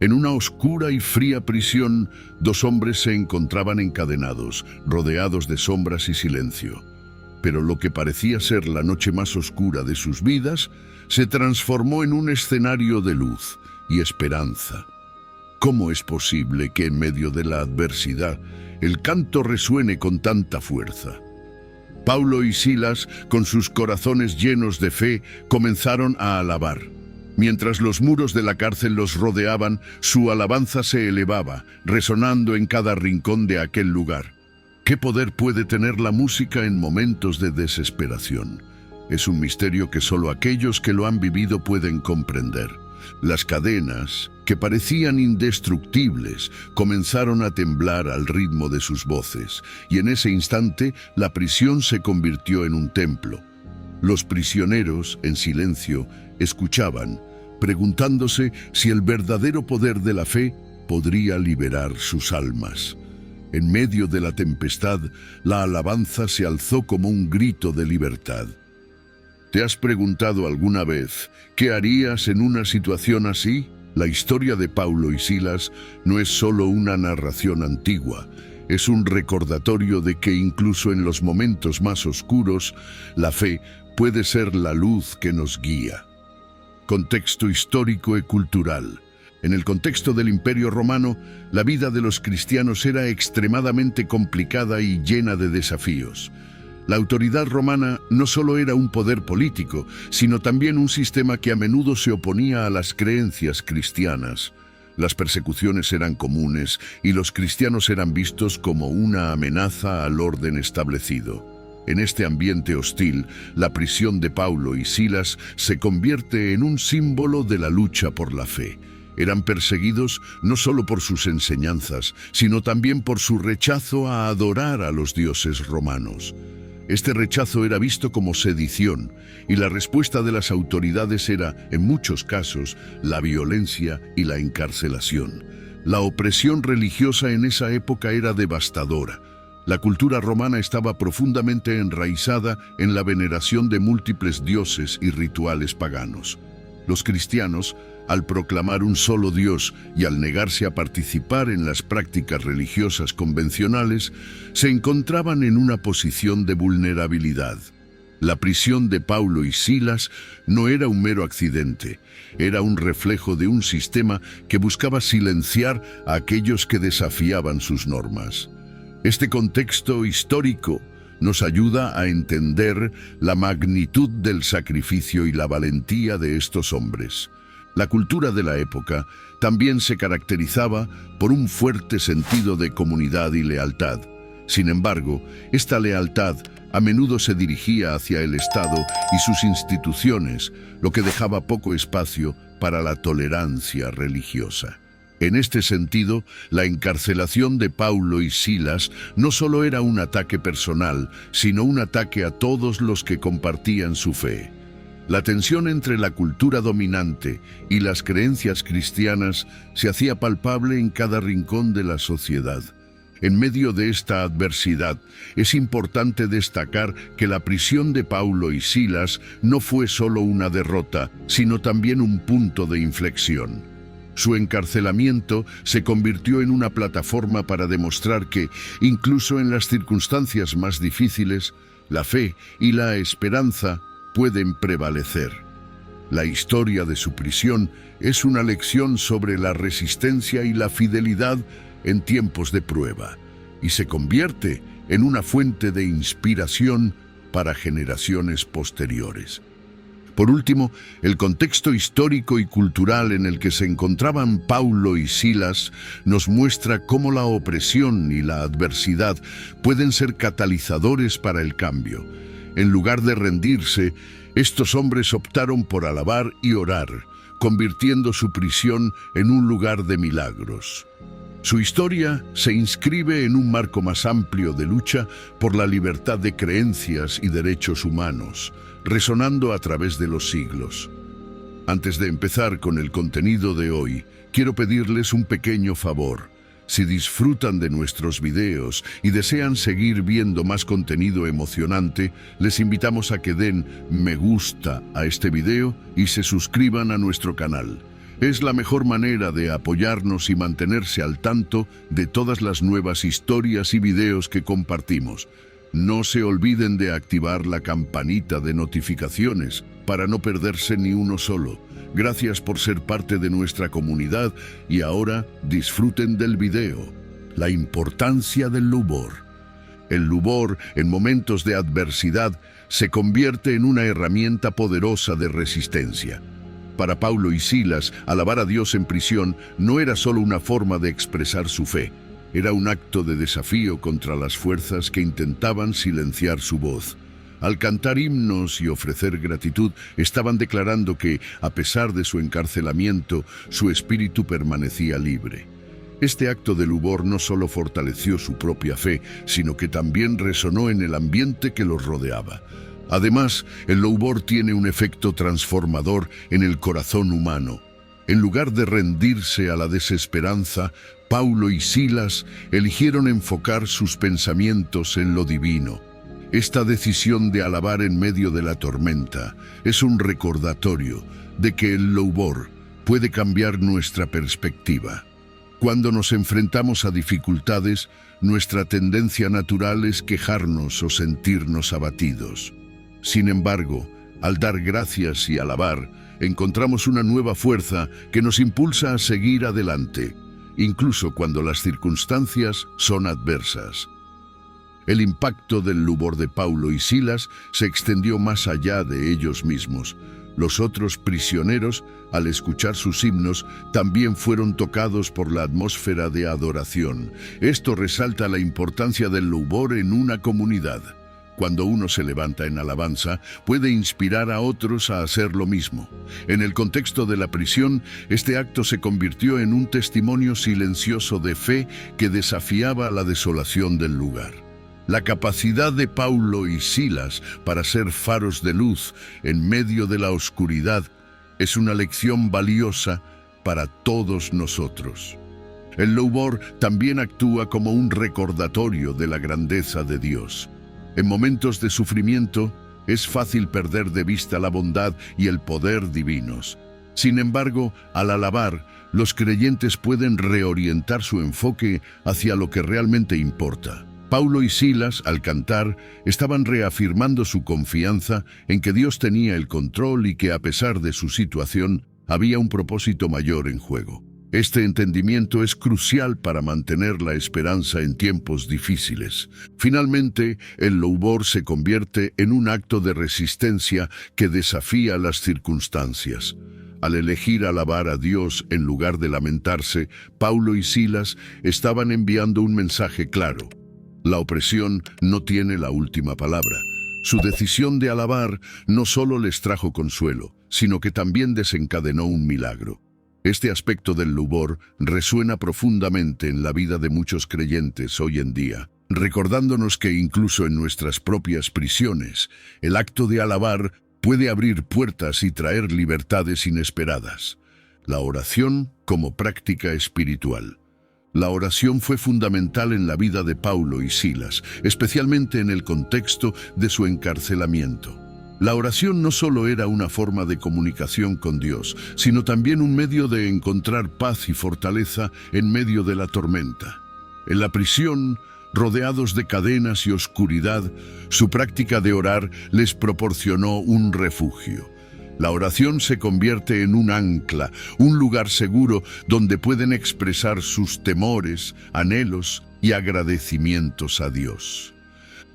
En una oscura y fría prisión, dos hombres se encontraban encadenados, rodeados de sombras y silencio. Pero lo que parecía ser la noche más oscura de sus vidas se transformó en un escenario de luz y esperanza. ¿Cómo es posible que en medio de la adversidad el canto resuene con tanta fuerza? Paulo y Silas, con sus corazones llenos de fe, comenzaron a alabar. Mientras los muros de la cárcel los rodeaban, su alabanza se elevaba, resonando en cada rincón de aquel lugar. ¿Qué poder puede tener la música en momentos de desesperación? Es un misterio que solo aquellos que lo han vivido pueden comprender. Las cadenas, que parecían indestructibles, comenzaron a temblar al ritmo de sus voces, y en ese instante la prisión se convirtió en un templo. Los prisioneros, en silencio, escuchaban, preguntándose si el verdadero poder de la fe podría liberar sus almas. En medio de la tempestad, la alabanza se alzó como un grito de libertad. ¿Te has preguntado alguna vez qué harías en una situación así? La historia de Paulo y Silas no es solo una narración antigua, es un recordatorio de que incluso en los momentos más oscuros, la fe puede ser la luz que nos guía. Contexto histórico y cultural. En el contexto del Imperio Romano, la vida de los cristianos era extremadamente complicada y llena de desafíos. La autoridad romana no solo era un poder político, sino también un sistema que a menudo se oponía a las creencias cristianas. Las persecuciones eran comunes y los cristianos eran vistos como una amenaza al orden establecido. En este ambiente hostil, la prisión de Paulo y Silas se convierte en un símbolo de la lucha por la fe. Eran perseguidos no solo por sus enseñanzas, sino también por su rechazo a adorar a los dioses romanos. Este rechazo era visto como sedición, y la respuesta de las autoridades era, en muchos casos, la violencia y la encarcelación. La opresión religiosa en esa época era devastadora. La cultura romana estaba profundamente enraizada en la veneración de múltiples dioses y rituales paganos. Los cristianos, al proclamar un solo Dios y al negarse a participar en las prácticas religiosas convencionales, se encontraban en una posición de vulnerabilidad. La prisión de Paulo y Silas no era un mero accidente, era un reflejo de un sistema que buscaba silenciar a aquellos que desafiaban sus normas. Este contexto histórico nos ayuda a entender la magnitud del sacrificio y la valentía de estos hombres. La cultura de la época también se caracterizaba por un fuerte sentido de comunidad y lealtad. Sin embargo, esta lealtad a menudo se dirigía hacia el Estado y sus instituciones, lo que dejaba poco espacio para la tolerancia religiosa. En este sentido, la encarcelación de Paulo y Silas no solo era un ataque personal, sino un ataque a todos los que compartían su fe. La tensión entre la cultura dominante y las creencias cristianas se hacía palpable en cada rincón de la sociedad. En medio de esta adversidad, es importante destacar que la prisión de Paulo y Silas no fue solo una derrota, sino también un punto de inflexión. Su encarcelamiento se convirtió en una plataforma para demostrar que, incluso en las circunstancias más difíciles, la fe y la esperanza pueden prevalecer. La historia de su prisión es una lección sobre la resistencia y la fidelidad en tiempos de prueba, y se convierte en una fuente de inspiración para generaciones posteriores. Por último, el contexto histórico y cultural en el que se encontraban Paulo y Silas nos muestra cómo la opresión y la adversidad pueden ser catalizadores para el cambio. En lugar de rendirse, estos hombres optaron por alabar y orar, convirtiendo su prisión en un lugar de milagros. Su historia se inscribe en un marco más amplio de lucha por la libertad de creencias y derechos humanos, resonando a través de los siglos. Antes de empezar con el contenido de hoy, quiero pedirles un pequeño favor. Si disfrutan de nuestros videos y desean seguir viendo más contenido emocionante, les invitamos a que den me gusta a este video y se suscriban a nuestro canal. Es la mejor manera de apoyarnos y mantenerse al tanto de todas las nuevas historias y videos que compartimos. No se olviden de activar la campanita de notificaciones para no perderse ni uno solo. Gracias por ser parte de nuestra comunidad y ahora disfruten del video. La importancia del lubor. El lubor, en momentos de adversidad, se convierte en una herramienta poderosa de resistencia. Para Pablo y Silas, alabar a Dios en prisión no era solo una forma de expresar su fe, era un acto de desafío contra las fuerzas que intentaban silenciar su voz. Al cantar himnos y ofrecer gratitud, estaban declarando que, a pesar de su encarcelamiento, su espíritu permanecía libre. Este acto de lubor no solo fortaleció su propia fe, sino que también resonó en el ambiente que los rodeaba. Además, el lubor tiene un efecto transformador en el corazón humano. En lugar de rendirse a la desesperanza, Pablo y Silas eligieron enfocar sus pensamientos en lo divino. Esta decisión de alabar en medio de la tormenta es un recordatorio de que el lubor puede cambiar nuestra perspectiva. Cuando nos enfrentamos a dificultades, nuestra tendencia natural es quejarnos o sentirnos abatidos. Sin embargo, al dar gracias y alabar, encontramos una nueva fuerza que nos impulsa a seguir adelante, incluso cuando las circunstancias son adversas. El impacto del lubor de Pablo y Silas se extendió más allá de ellos mismos. Los otros prisioneros, al escuchar sus himnos, también fueron tocados por la atmósfera de adoración. Esto resalta la importancia del lubor en una comunidad. Cuando uno se levanta en alabanza, puede inspirar a otros a hacer lo mismo. En el contexto de la prisión, este acto se convirtió en un testimonio silencioso de fe que desafiaba la desolación del lugar. La capacidad de Pablo y Silas para ser faros de luz en medio de la oscuridad es una lección valiosa para todos nosotros. El lubor también actúa como un recordatorio de la grandeza de Dios. En momentos de sufrimiento, es fácil perder de vista la bondad y el poder divinos. Sin embargo, al alabar, los creyentes pueden reorientar su enfoque hacia lo que realmente importa. Pablo y Silas, al cantar, estaban reafirmando su confianza en que Dios tenía el control y que, a pesar de su situación, había un propósito mayor en juego. Este entendimiento es crucial para mantener la esperanza en tiempos difíciles. Finalmente, el lubor se convierte en un acto de resistencia que desafía las circunstancias. Al elegir alabar a Dios en lugar de lamentarse, Pablo y Silas estaban enviando un mensaje claro. La opresión no tiene la última palabra. Su decisión de alabar no solo les trajo consuelo, sino que también desencadenó un milagro. Este aspecto del lubor resuena profundamente en la vida de muchos creyentes hoy en día, recordándonos que incluso en nuestras propias prisiones, el acto de alabar puede abrir puertas y traer libertades inesperadas. La oración como práctica espiritual. La oración fue fundamental en la vida de Pablo y Silas, especialmente en el contexto de su encarcelamiento. La oración no solo era una forma de comunicación con Dios, sino también un medio de encontrar paz y fortaleza en medio de la tormenta. En la prisión, rodeados de cadenas y oscuridad, su práctica de orar les proporcionó un refugio. La oración se convierte en un ancla, un lugar seguro donde pueden expresar sus temores, anhelos y agradecimientos a Dios.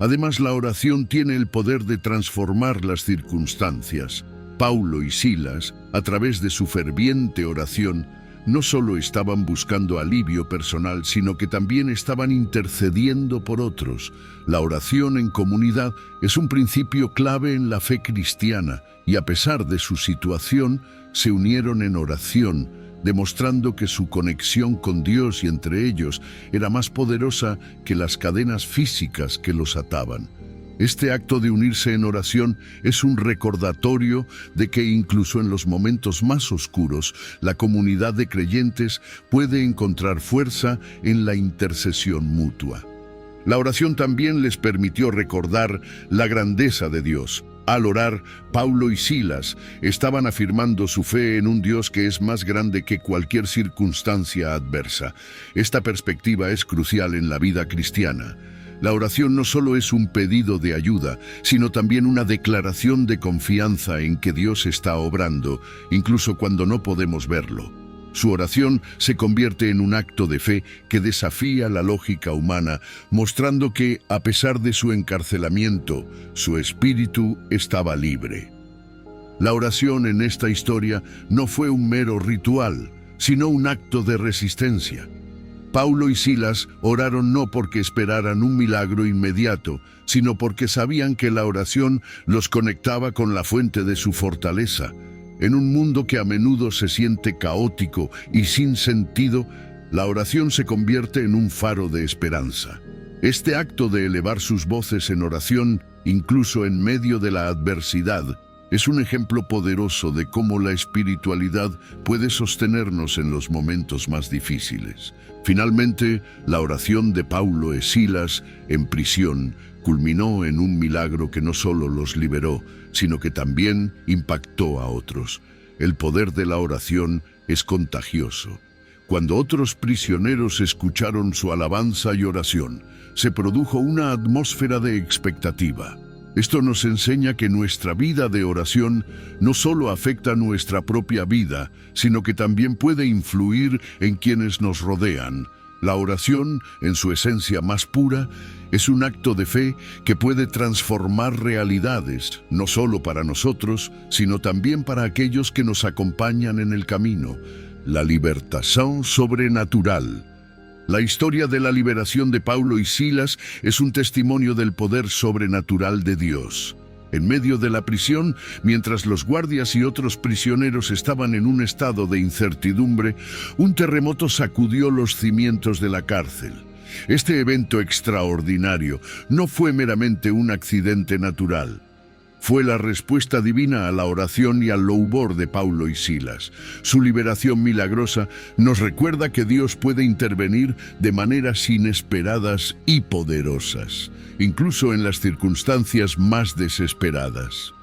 Además, la oración tiene el poder de transformar las circunstancias. Pablo y Silas, a través de su ferviente oración, no solo estaban buscando alivio personal, sino que también estaban intercediendo por otros. La oración en comunidad es un principio clave en la fe cristiana, y a pesar de su situación, se unieron en oración, demostrando que su conexión con Dios y entre ellos era más poderosa que las cadenas físicas que los ataban. Este acto de unirse en oración es un recordatorio de que incluso en los momentos más oscuros, la comunidad de creyentes puede encontrar fuerza en la intercesión mutua. La oración también les permitió recordar la grandeza de Dios. Al orar, Paulo y Silas estaban afirmando su fe en un Dios que es más grande que cualquier circunstancia adversa. Esta perspectiva es crucial en la vida cristiana. La oración no solo es un pedido de ayuda, sino también una declaración de confianza en que Dios está obrando, incluso cuando no podemos verlo. Su oración se convierte en un acto de fe que desafía la lógica humana, mostrando que, a pesar de su encarcelamiento, su espíritu estaba libre. La oración en esta historia no fue un mero ritual, sino un acto de resistencia. Paulo y Silas oraron no porque esperaran un milagro inmediato, sino porque sabían que la oración los conectaba con la fuente de su fortaleza. En un mundo que a menudo se siente caótico y sin sentido, la oración se convierte en un faro de esperanza. Este acto de elevar sus voces en oración, incluso en medio de la adversidad, es un ejemplo poderoso de cómo la espiritualidad puede sostenernos en los momentos más difíciles. Finalmente, la oración de Paulo y Silas en prisión culminó en un milagro que no solo los liberó, sino que también impactó a otros. El poder de la oración es contagioso. Cuando otros prisioneros escucharon su alabanza y oración, se produjo una atmósfera de expectativa. Esto nos enseña que nuestra vida de oración no solo afecta nuestra propia vida, sino que también puede influir en quienes nos rodean. La oración, en su esencia más pura, es un acto de fe que puede transformar realidades, no solo para nosotros, sino también para aquellos que nos acompañan en el camino. La liberación sobrenatural. La historia de la liberación de Paulo y Silas es un testimonio del poder sobrenatural de Dios. En medio de la prisión, mientras los guardias y otros prisioneros estaban en un estado de incertidumbre, un terremoto sacudió los cimientos de la cárcel. Este evento extraordinario no fue meramente un accidente natural. Fue la respuesta divina a la oración y al louvor de Paulo y Silas. Su liberación milagrosa nos recuerda que Dios puede intervenir de maneras inesperadas y poderosas, incluso en las circunstancias más desesperadas.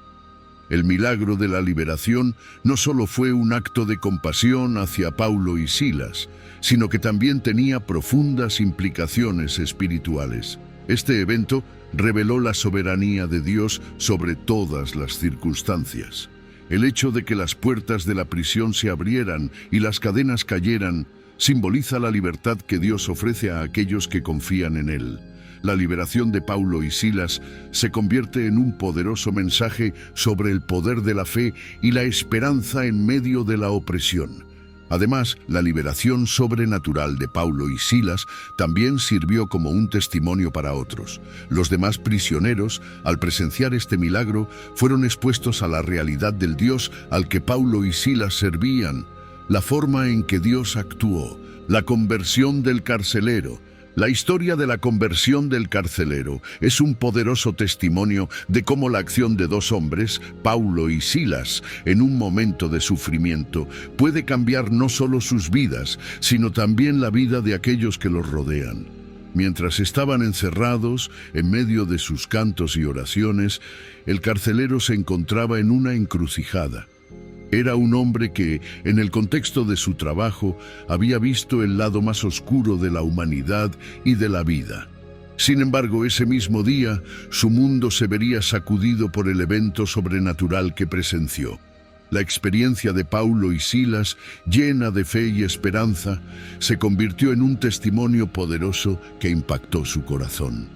El milagro de la liberación no solo fue un acto de compasión hacia Paulo y Silas, sino que también tenía profundas implicaciones espirituales. Este evento reveló la soberanía de Dios sobre todas las circunstancias. El hecho de que las puertas de la prisión se abrieran y las cadenas cayeran simboliza la libertad que Dios ofrece a aquellos que confían en Él. La liberación de Paulo y Silas se convierte en un poderoso mensaje sobre el poder de la fe y la esperanza en medio de la opresión. Además, la liberación sobrenatural de Paulo y Silas también sirvió como un testimonio para otros. Los demás prisioneros, al presenciar este milagro, fueron expuestos a la realidad del Dios al que Paulo y Silas servían, la forma en que Dios actuó, la conversión del carcelero. La historia de la conversión del carcelero es un poderoso testimonio de cómo la acción de dos hombres, Paulo y Silas, en un momento de sufrimiento, puede cambiar no solo sus vidas, sino también la vida de aquellos que los rodean. Mientras estaban encerrados, en medio de sus cantos y oraciones, el carcelero se encontraba en una encrucijada. Era un hombre que, en el contexto de su trabajo, había visto el lado más oscuro de la humanidad y de la vida. Sin embargo, ese mismo día, su mundo se vería sacudido por el evento sobrenatural que presenció. La experiencia de Paulo y Silas, llena de fe y esperanza, se convirtió en un testimonio poderoso que impactó su corazón.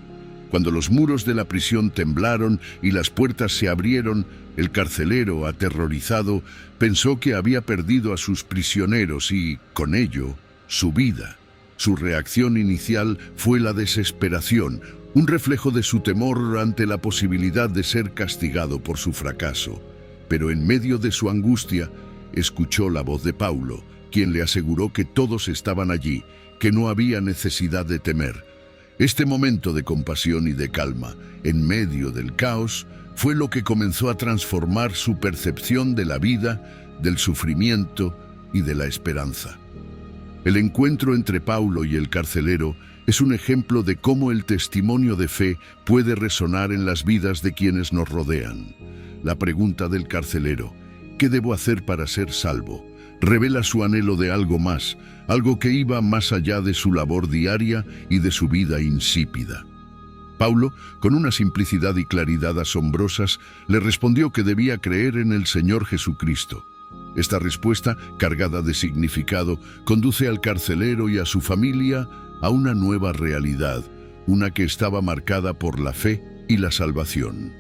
Cuando los muros de la prisión temblaron y las puertas se abrieron, el carcelero, aterrorizado, pensó que había perdido a sus prisioneros y, con ello, su vida. Su reacción inicial fue la desesperación, un reflejo de su temor ante la posibilidad de ser castigado por su fracaso. Pero en medio de su angustia, escuchó la voz de Paulo, quien le aseguró que todos estaban allí, que no había necesidad de temer. Este momento de compasión y de calma, en medio del caos, fue lo que comenzó a transformar su percepción de la vida, del sufrimiento y de la esperanza. El encuentro entre Paulo y el carcelero es un ejemplo de cómo el testimonio de fe puede resonar en las vidas de quienes nos rodean. La pregunta del carcelero, ¿qué debo hacer para ser salvo?, revela su anhelo de algo más, algo que iba más allá de su labor diaria y de su vida insípida. Paulo, con una simplicidad y claridad asombrosas, le respondió que debía creer en el Señor Jesucristo. Esta respuesta, cargada de significado, conduce al carcelero y a su familia a una nueva realidad, una que estaba marcada por la fe y la salvación.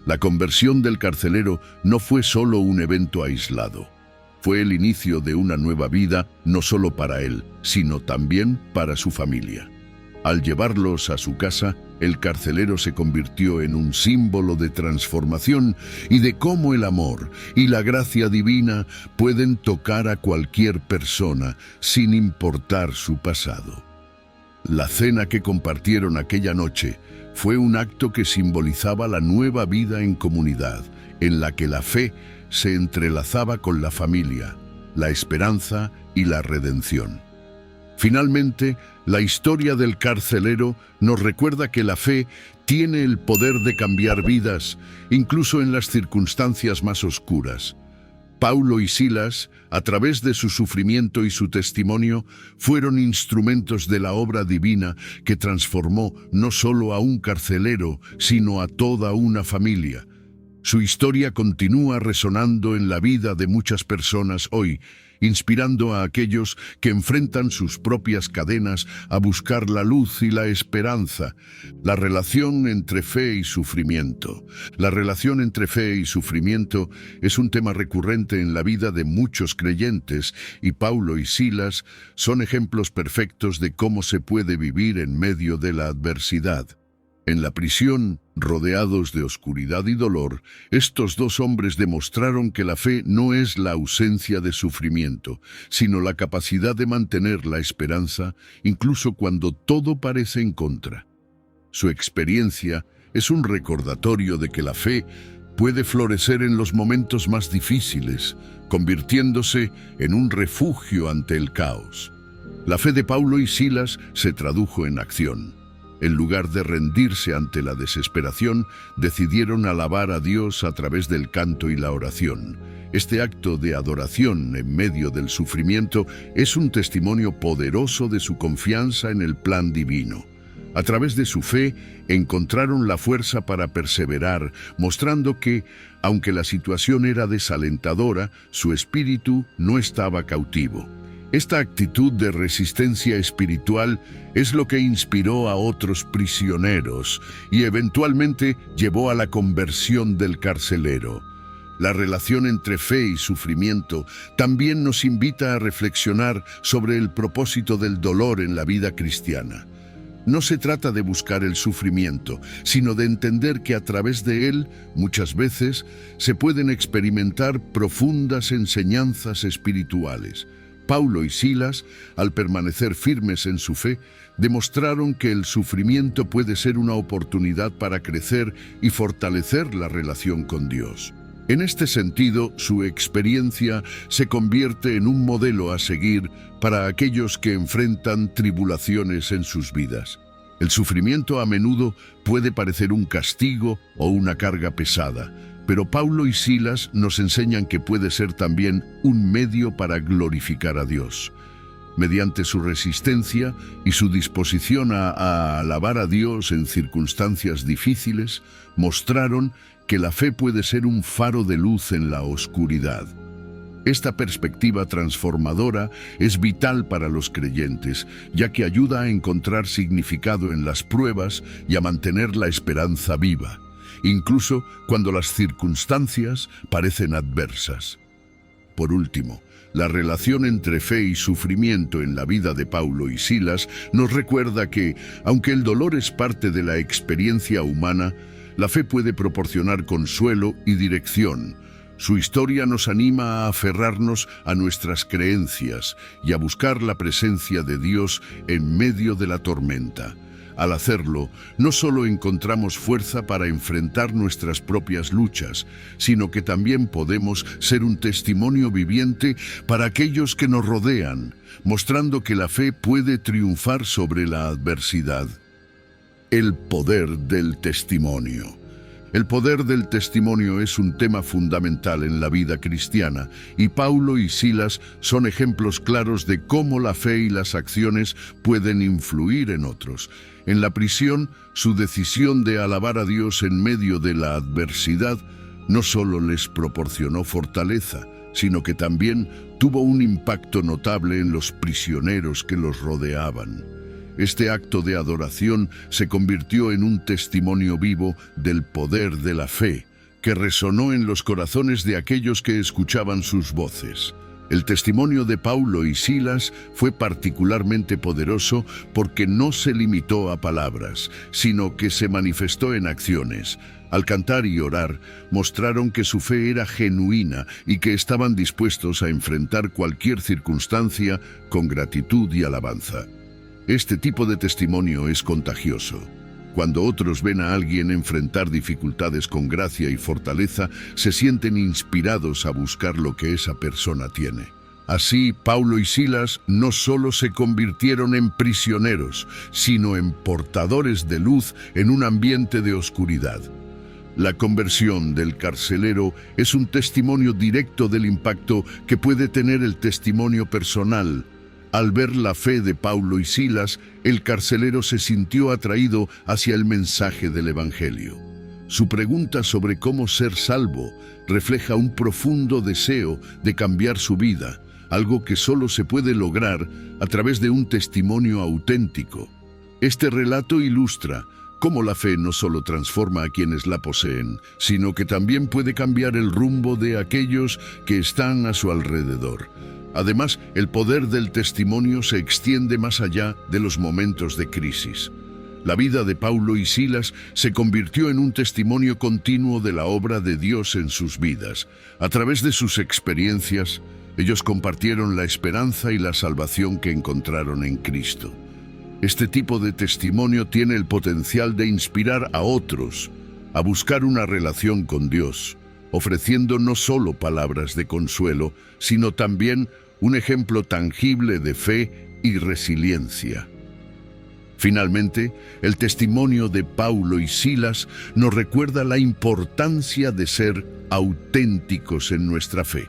La conversión del carcelero no fue solo un evento aislado. Fue el inicio de una nueva vida, no solo para él, sino también para su familia. Al llevarlos a su casa, el carcelero se convirtió en un símbolo de transformación y de cómo el amor y la gracia divina pueden tocar a cualquier persona sin importar su pasado. La cena que compartieron aquella noche fue un acto que simbolizaba la nueva vida en comunidad, en la que la fe se entrelazaba con la familia, la esperanza y la redención. Finalmente, la historia del carcelero nos recuerda que la fe tiene el poder de cambiar vidas, incluso en las circunstancias más oscuras. Paulo y Silas, a través de su sufrimiento y su testimonio, fueron instrumentos de la obra divina que transformó no solo a un carcelero, sino a toda una familia. Su historia continúa resonando en la vida de muchas personas hoy, inspirando a aquellos que enfrentan sus propias cadenas a buscar la luz y la esperanza. La relación entre fe y sufrimiento. La relación entre fe y sufrimiento es un tema recurrente en la vida de muchos creyentes, y Paulo y Silas son ejemplos perfectos de cómo se puede vivir en medio de la adversidad. En la prisión, rodeados de oscuridad y dolor, estos dos hombres demostraron que la fe no es la ausencia de sufrimiento, sino la capacidad de mantener la esperanza incluso cuando todo parece en contra. Su experiencia es un recordatorio de que la fe puede florecer en los momentos más difíciles, convirtiéndose en un refugio ante el caos. La fe de Paulo y Silas se tradujo en acción. En lugar de rendirse ante la desesperación, decidieron alabar a Dios a través del canto y la oración. Este acto de adoración en medio del sufrimiento es un testimonio poderoso de su confianza en el plan divino. A través de su fe, encontraron la fuerza para perseverar, mostrando que, aunque la situación era desalentadora, su espíritu no estaba cautivo. Esta actitud de resistencia espiritual es lo que inspiró a otros prisioneros y eventualmente llevó a la conversión del carcelero. La relación entre fe y sufrimiento también nos invita a reflexionar sobre el propósito del dolor en la vida cristiana. No se trata de buscar el sufrimiento, sino de entender que a través de él, muchas veces, se pueden experimentar profundas enseñanzas espirituales. Paulo y Silas, al permanecer firmes en su fe, demostraron que el sufrimiento puede ser una oportunidad para crecer y fortalecer la relación con Dios. En este sentido, su experiencia se convierte en un modelo a seguir para aquellos que enfrentan tribulaciones en sus vidas. El sufrimiento a menudo puede parecer un castigo o una carga pesada, pero Paulo y Silas nos enseñan que puede ser también un medio para glorificar a Dios. Mediante su resistencia y su disposición a alabar a Dios en circunstancias difíciles, mostraron que la fe puede ser un faro de luz en la oscuridad. Esta perspectiva transformadora es vital para los creyentes, ya que ayuda a encontrar significado en las pruebas y a mantener la esperanza viva, incluso cuando las circunstancias parecen adversas. Por último, la relación entre fe y sufrimiento en la vida de Paulo y Silas nos recuerda que, aunque el dolor es parte de la experiencia humana, la fe puede proporcionar consuelo y dirección. Su historia nos anima a aferrarnos a nuestras creencias y a buscar la presencia de Dios en medio de la tormenta. Al hacerlo, no solo encontramos fuerza para enfrentar nuestras propias luchas, sino que también podemos ser un testimonio viviente para aquellos que nos rodean, mostrando que la fe puede triunfar sobre la adversidad. El poder del testimonio. El poder del testimonio es un tema fundamental en la vida cristiana, y Paulo y Silas son ejemplos claros de cómo la fe y las acciones pueden influir en otros. En la prisión, su decisión de alabar a Dios en medio de la adversidad no solo les proporcionó fortaleza, sino que también tuvo un impacto notable en los prisioneros que los rodeaban. Este acto de adoración se convirtió en un testimonio vivo del poder de la fe, que resonó en los corazones de aquellos que escuchaban sus voces. El testimonio de Paulo y Silas fue particularmente poderoso porque no se limitó a palabras, sino que se manifestó en acciones. Al cantar y orar, mostraron que su fe era genuina y que estaban dispuestos a enfrentar cualquier circunstancia con gratitud y alabanza. Este tipo de testimonio es contagioso. Cuando otros ven a alguien enfrentar dificultades con gracia y fortaleza, se sienten inspirados a buscar lo que esa persona tiene. Así, Paulo y Silas no solo se convirtieron en prisioneros, sino en portadores de luz en un ambiente de oscuridad. La conversión del carcelero es un testimonio directo del impacto que puede tener el testimonio personal. Al ver la fe de Paulo y Silas, el carcelero se sintió atraído hacia el mensaje del Evangelio. Su pregunta sobre cómo ser salvo refleja un profundo deseo de cambiar su vida, algo que solo se puede lograr a través de un testimonio auténtico. Este relato ilustra cómo la fe no solo transforma a quienes la poseen, sino que también puede cambiar el rumbo de aquellos que están a su alrededor. Además, el poder del testimonio se extiende más allá de los momentos de crisis. La vida de Paulo y Silas se convirtió en un testimonio continuo de la obra de Dios en sus vidas. A través de sus experiencias, ellos compartieron la esperanza y la salvación que encontraron en Cristo. Este tipo de testimonio tiene el potencial de inspirar a otros a buscar una relación con Dios, ofreciendo no solo palabras de consuelo, sino también un ejemplo tangible de fe y resiliencia. Finalmente, el testimonio de Paulo y Silas nos recuerda la importancia de ser auténticos en nuestra fe.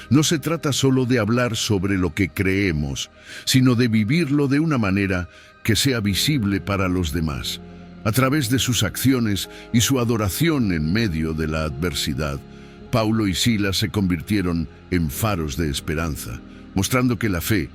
No se trata solo de hablar sobre lo que creemos, sino de vivirlo de una manera que sea visible para los demás. A través de sus acciones y su adoración en medio de la adversidad, Paulo y Silas se convirtieron en faros de esperanza, mostrando que la fe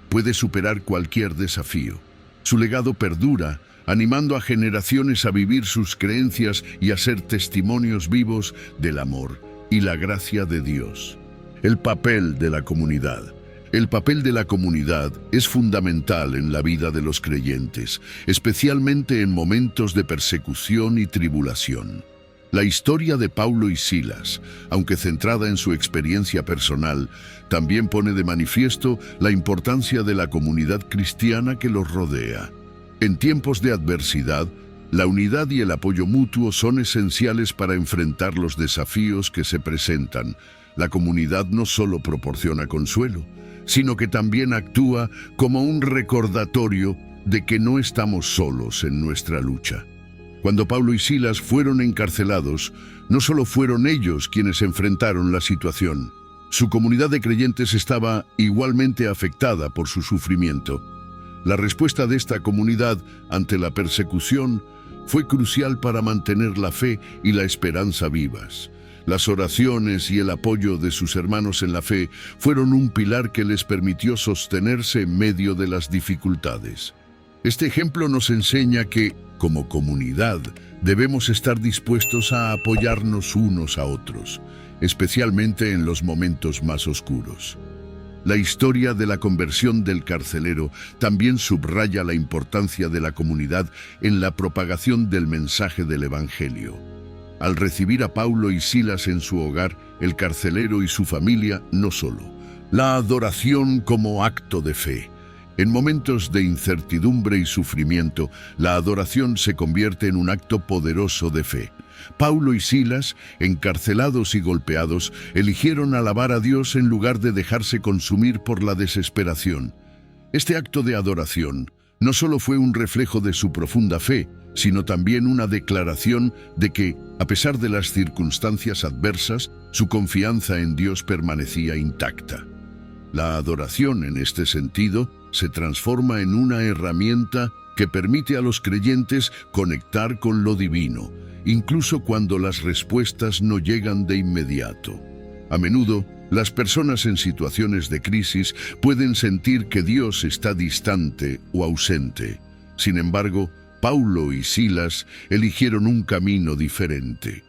puede superar cualquier desafío. Su legado perdura, animando a generaciones a vivir sus creencias y a ser testimonios vivos del amor y la gracia de Dios. El papel de la comunidad. El papel de la comunidad es fundamental en la vida de los creyentes, especialmente en momentos de persecución y tribulación. La historia de Paulo y Silas, aunque centrada en su experiencia personal, también pone de manifiesto la importancia de la comunidad cristiana que los rodea. En tiempos de adversidad, la unidad y el apoyo mutuo son esenciales para enfrentar los desafíos que se presentan. La comunidad no solo proporciona consuelo, sino que también actúa como un recordatorio de que no estamos solos en nuestra lucha. Cuando Paulo y Silas fueron encarcelados, no solo fueron ellos quienes enfrentaron la situación. Su comunidad de creyentes estaba igualmente afectada por su sufrimiento. La respuesta de esta comunidad ante la persecución fue crucial para mantener la fe y la esperanza vivas. Las oraciones y el apoyo de sus hermanos en la fe fueron un pilar que les permitió sostenerse en medio de las dificultades. Este ejemplo nos enseña que, como comunidad, debemos estar dispuestos a apoyarnos unos a otros, especialmente en los momentos más oscuros. La historia de la conversión del carcelero también subraya la importancia de la comunidad en la propagación del mensaje del Evangelio. Al recibir a Paulo y Silas en su hogar, el carcelero y su familia no solo la adoración como acto de fe, En momentos de incertidumbre y sufrimiento, la adoración se convierte en un acto poderoso de fe. Paulo y Silas, encarcelados y golpeados, eligieron alabar a Dios en lugar de dejarse consumir por la desesperación. Este acto de adoración no solo fue un reflejo de su profunda fe, sino también una declaración de que, a pesar de las circunstancias adversas, su confianza en Dios permanecía intacta. La adoración, en este sentido, se transforma en una herramienta que permite a los creyentes conectar con lo divino, incluso cuando las respuestas no llegan de inmediato. A menudo, las personas en situaciones de crisis pueden sentir que Dios está distante o ausente. Sin embargo, Paulo y Silas eligieron un camino diferente.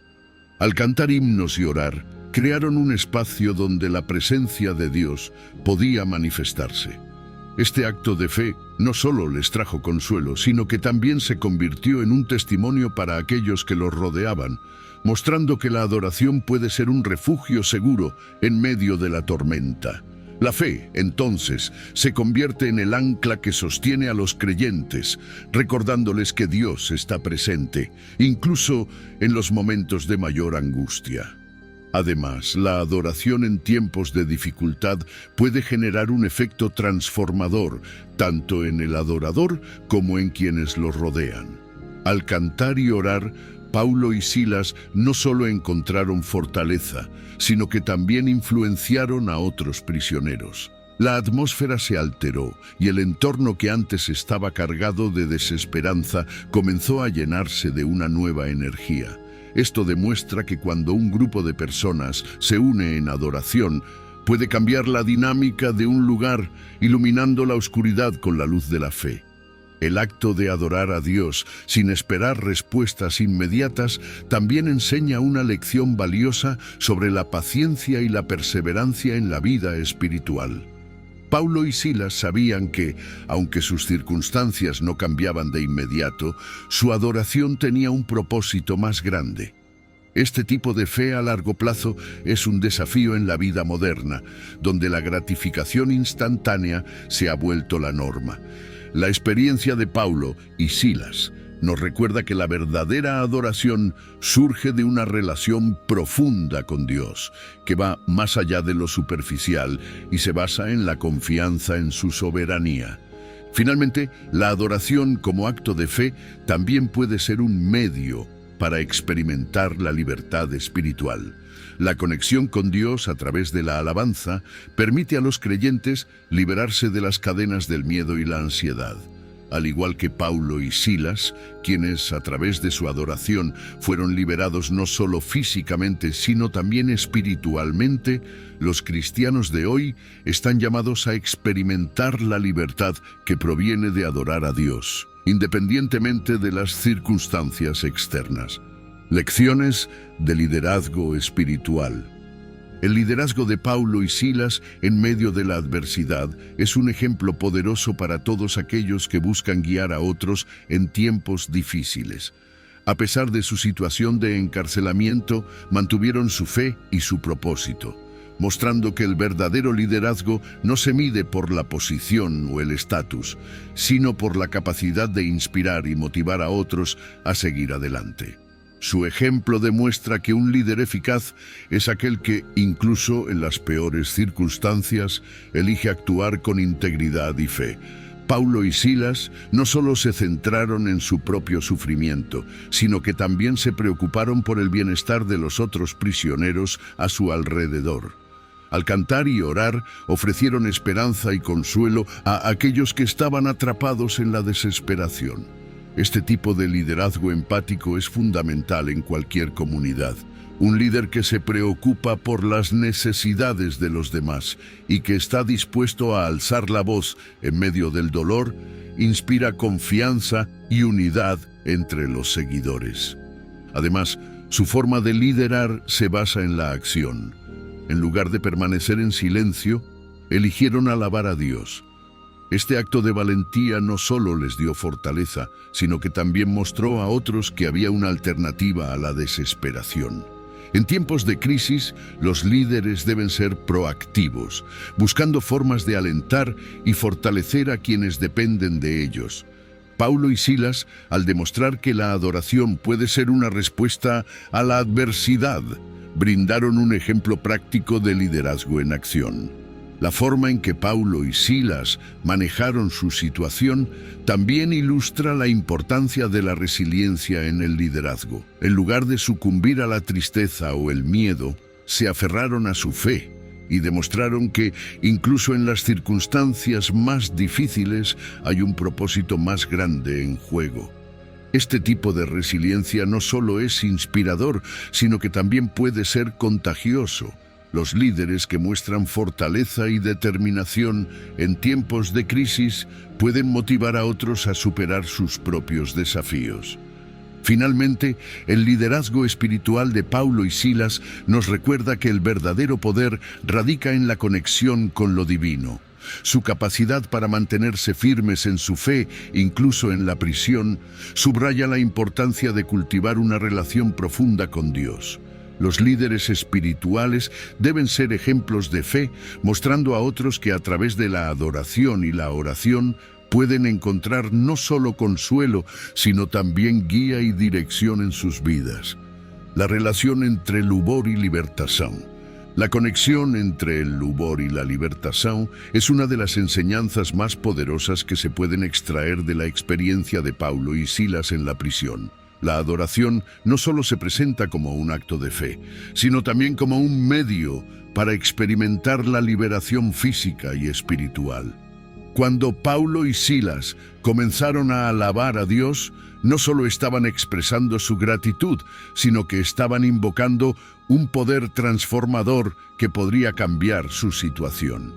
Al cantar himnos y orar, crearon un espacio donde la presencia de Dios podía manifestarse. Este acto de fe no solo les trajo consuelo, sino que también se convirtió en un testimonio para aquellos que los rodeaban, mostrando que la adoración puede ser un refugio seguro en medio de la tormenta. La fe, entonces, se convierte en el ancla que sostiene a los creyentes, recordándoles que Dios está presente, incluso en los momentos de mayor angustia. Además, la adoración en tiempos de dificultad puede generar un efecto transformador, tanto en el adorador como en quienes lo rodean. Al cantar y orar, Paulo y Silas no solo encontraron fortaleza, sino que también influenciaron a otros prisioneros. La atmósfera se alteró y el entorno que antes estaba cargado de desesperanza comenzó a llenarse de una nueva energía. Esto demuestra que cuando un grupo de personas se une en adoración, puede cambiar la dinámica de un lugar, iluminando la oscuridad con la luz de la fe. El acto de adorar a Dios sin esperar respuestas inmediatas también enseña una lección valiosa sobre la paciencia y la perseverancia en la vida espiritual. Paulo y Silas sabían que, aunque sus circunstancias no cambiaban de inmediato, su adoración tenía un propósito más grande. Este tipo de fe a largo plazo es un desafío en la vida moderna, donde la gratificación instantánea se ha vuelto la norma. La experiencia de Paulo y Silas nos recuerda que la verdadera adoración surge de una relación profunda con Dios, que va más allá de lo superficial y se basa en la confianza en su soberanía. Finalmente, la adoración como acto de fe también puede ser un medio para experimentar la libertad espiritual. La conexión con Dios a través de la alabanza permite a los creyentes liberarse de las cadenas del miedo y la ansiedad. Al igual que Paulo y Silas, quienes a través de su adoración fueron liberados no solo físicamente, sino también espiritualmente, los cristianos de hoy están llamados a experimentar la libertad que proviene de adorar a Dios, independientemente de las circunstancias externas. Lecciones de liderazgo espiritual. El liderazgo de Paulo y Silas en medio de la adversidad es un ejemplo poderoso para todos aquellos que buscan guiar a otros en tiempos difíciles. A pesar de su situación de encarcelamiento, mantuvieron su fe y su propósito, mostrando que el verdadero liderazgo no se mide por la posición o el estatus, sino por la capacidad de inspirar y motivar a otros a seguir adelante. Su ejemplo demuestra que un líder eficaz es aquel que, incluso en las peores circunstancias, elige actuar con integridad y fe. Paulo y Silas no solo se centraron en su propio sufrimiento, sino que también se preocuparon por el bienestar de los otros prisioneros a su alrededor. Al cantar y orar, ofrecieron esperanza y consuelo a aquellos que estaban atrapados en la desesperación. Este tipo de liderazgo empático es fundamental en cualquier comunidad. Un líder que se preocupa por las necesidades de los demás y que está dispuesto a alzar la voz en medio del dolor, inspira confianza y unidad entre los seguidores. Además, su forma de liderar se basa en la acción. En lugar de permanecer en silencio, eligieron alabar a Dios. Este acto de valentía no solo les dio fortaleza, sino que también mostró a otros que había una alternativa a la desesperación. En tiempos de crisis, los líderes deben ser proactivos, buscando formas de alentar y fortalecer a quienes dependen de ellos. Paulo y Silas, al demostrar que la adoración puede ser una respuesta a la adversidad, brindaron un ejemplo práctico de liderazgo en acción. La forma en que Paulo y Silas manejaron su situación también ilustra la importancia de la resiliencia en el liderazgo. En lugar de sucumbir a la tristeza o el miedo, se aferraron a su fe y demostraron que, incluso en las circunstancias más difíciles, hay un propósito más grande en juego. Este tipo de resiliencia no solo es inspirador, sino que también puede ser contagioso. Los líderes que muestran fortaleza y determinación en tiempos de crisis pueden motivar a otros a superar sus propios desafíos. Finalmente, el liderazgo espiritual de Paulo y Silas nos recuerda que el verdadero poder radica en la conexión con lo divino. Su capacidad para mantenerse firmes en su fe, incluso en la prisión, subraya la importancia de cultivar una relación profunda con Dios. Los líderes espirituales deben ser ejemplos de fe, mostrando a otros que a través de la adoración y la oración pueden encontrar no solo consuelo, sino también guía y dirección en sus vidas. La relación entre lubor y libertación. La conexión entre el lubor y la libertación es una de las enseñanzas más poderosas que se pueden extraer de la experiencia de Paulo y Silas en la prisión. La adoración no solo se presenta como un acto de fe, sino también como un medio para experimentar la liberación física y espiritual. Cuando Paulo y Silas comenzaron a alabar a Dios, no solo estaban expresando su gratitud, sino que estaban invocando un poder transformador que podría cambiar su situación.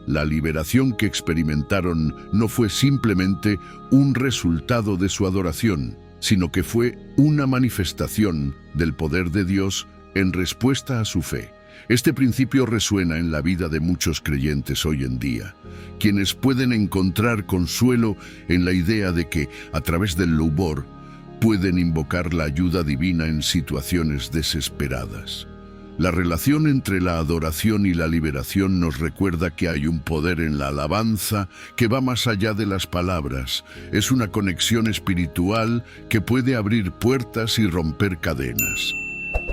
La liberación que experimentaron no fue simplemente un resultado de su adoración, sino que fue una manifestación del poder de Dios en respuesta a su fe. Este principio resuena en la vida de muchos creyentes hoy en día, quienes pueden encontrar consuelo en la idea de que, a través del lubor, pueden invocar la ayuda divina en situaciones desesperadas. La relación entre la adoración y la liberación nos recuerda que hay un poder en la alabanza que va más allá de las palabras. Es una conexión espiritual que puede abrir puertas y romper cadenas.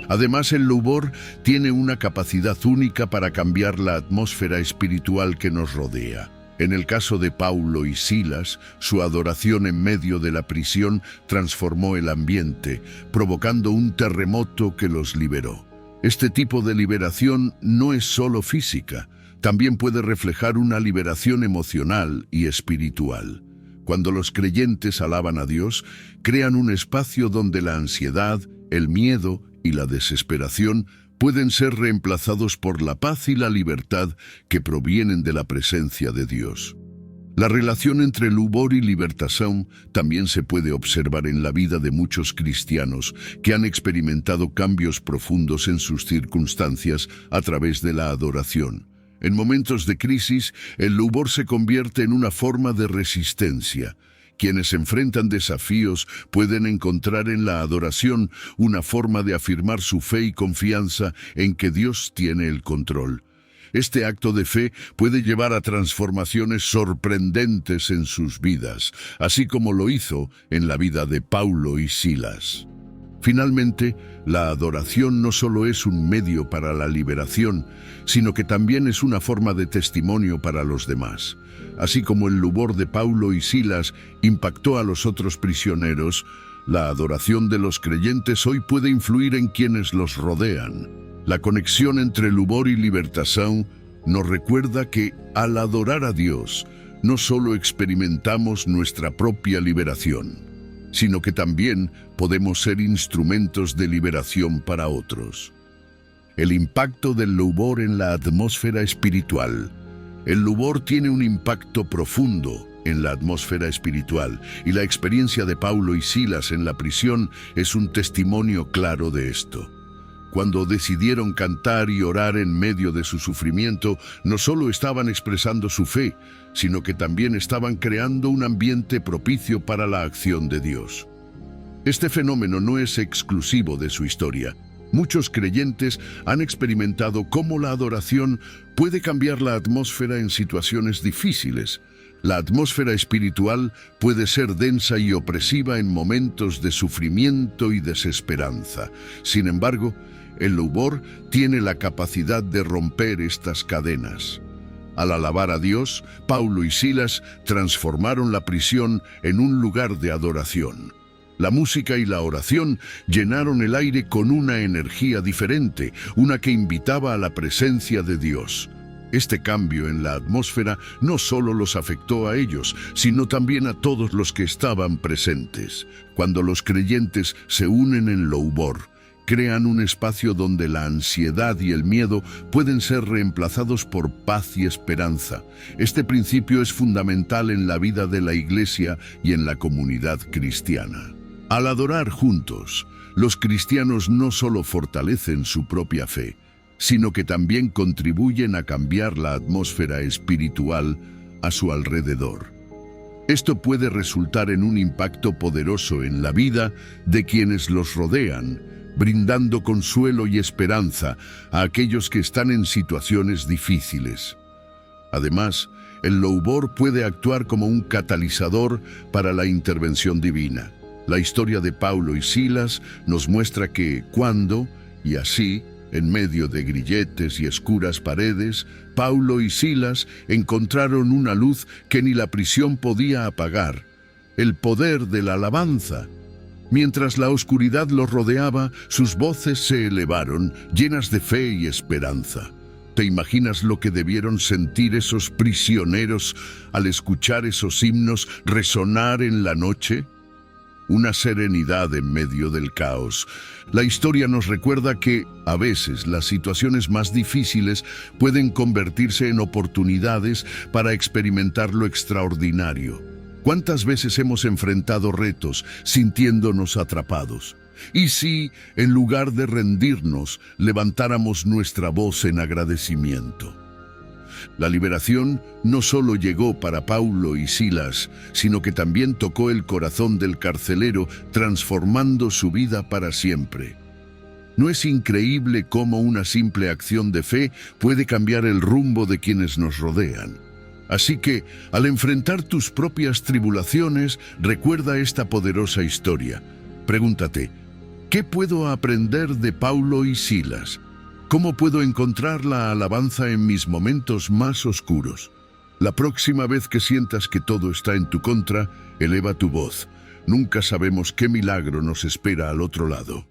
Además, el lubor tiene una capacidad única para cambiar la atmósfera espiritual que nos rodea. En el caso de Paulo y Silas, su adoración en medio de la prisión transformó el ambiente, provocando un terremoto que los liberó. Este tipo de liberación no es solo física, también puede reflejar una liberación emocional y espiritual. Cuando los creyentes alaban a Dios, crean un espacio donde la ansiedad, el miedo y la desesperación pueden ser reemplazados por la paz y la libertad que provienen de la presencia de Dios. La relación entre lubor y libertación también se puede observar en la vida de muchos cristianos que han experimentado cambios profundos en sus circunstancias a través de la adoración. En momentos de crisis, el lubor se convierte en una forma de resistencia. Quienes enfrentan desafíos pueden encontrar en la adoración una forma de afirmar su fe y confianza en que Dios tiene el control. Este acto de fe puede llevar a transformaciones sorprendentes en sus vidas, así como lo hizo en la vida de Paulo y Silas. Finalmente, la adoración no solo es un medio para la liberación, sino que también es una forma de testimonio para los demás. Así como el lubor de Paulo y Silas impactó a los otros prisioneros, la adoración de los creyentes hoy puede influir en quienes los rodean. La conexión entre lubor y libertación nos recuerda que, al adorar a Dios, no solo experimentamos nuestra propia liberación, sino que también podemos ser instrumentos de liberación para otros. El impacto del lubor en la atmósfera espiritual. El lubor tiene un impacto profundo en la atmósfera espiritual, y la experiencia de Paulo y Silas en la prisión es un testimonio claro de esto. Cuando decidieron cantar y orar en medio de su sufrimiento, no solo estaban expresando su fe, sino que también estaban creando un ambiente propicio para la acción de Dios. Este fenómeno no es exclusivo de su historia. Muchos creyentes han experimentado cómo la adoración puede cambiar la atmósfera en situaciones difíciles. La atmósfera espiritual puede ser densa y opresiva en momentos de sufrimiento y desesperanza. Sin embargo, el louvor tiene la capacidad de romper estas cadenas. Al alabar a Dios, Paulo y Silas transformaron la prisión en un lugar de adoración. La música y la oración llenaron el aire con una energía diferente, una que invitaba a la presencia de Dios. Este cambio en la atmósfera no solo los afectó a ellos, sino también a todos los que estaban presentes. Cuando los creyentes se unen en louvor, crean un espacio donde la ansiedad y el miedo pueden ser reemplazados por paz y esperanza. Este principio es fundamental en la vida de la Iglesia y en la comunidad cristiana. Al adorar juntos, los cristianos no solo fortalecen su propia fe, sino que también contribuyen a cambiar la atmósfera espiritual a su alrededor. Esto puede resultar en un impacto poderoso en la vida de quienes los rodean, brindando consuelo y esperanza a aquellos que están en situaciones difíciles. Además, el louvor puede actuar como un catalizador para la intervención divina. La historia de Paulo y Silas nos muestra que cuando, y así, en medio de grilletes y oscuras paredes, Paulo y Silas encontraron una luz que ni la prisión podía apagar, el poder de la alabanza. Mientras la oscuridad los rodeaba, sus voces se elevaron, llenas de fe y esperanza. ¿Te imaginas lo que debieron sentir esos prisioneros al escuchar esos himnos resonar en la noche? Una serenidad en medio del caos. La historia nos recuerda que, a veces, las situaciones más difíciles pueden convertirse en oportunidades para experimentar lo extraordinario. ¿Cuántas veces hemos enfrentado retos sintiéndonos atrapados? ¿Y si, en lugar de rendirnos, levantáramos nuestra voz en agradecimiento? La liberación no solo llegó para Paulo y Silas, sino que también tocó el corazón del carcelero, transformando su vida para siempre. ¿No es increíble cómo una simple acción de fe puede cambiar el rumbo de quienes nos rodean? Así que, al enfrentar tus propias tribulaciones, recuerda esta poderosa historia. Pregúntate, ¿qué puedo aprender de Paulo y Silas? ¿Cómo puedo encontrar la alabanza en mis momentos más oscuros? La próxima vez que sientas que todo está en tu contra, eleva tu voz. Nunca sabemos qué milagro nos espera al otro lado.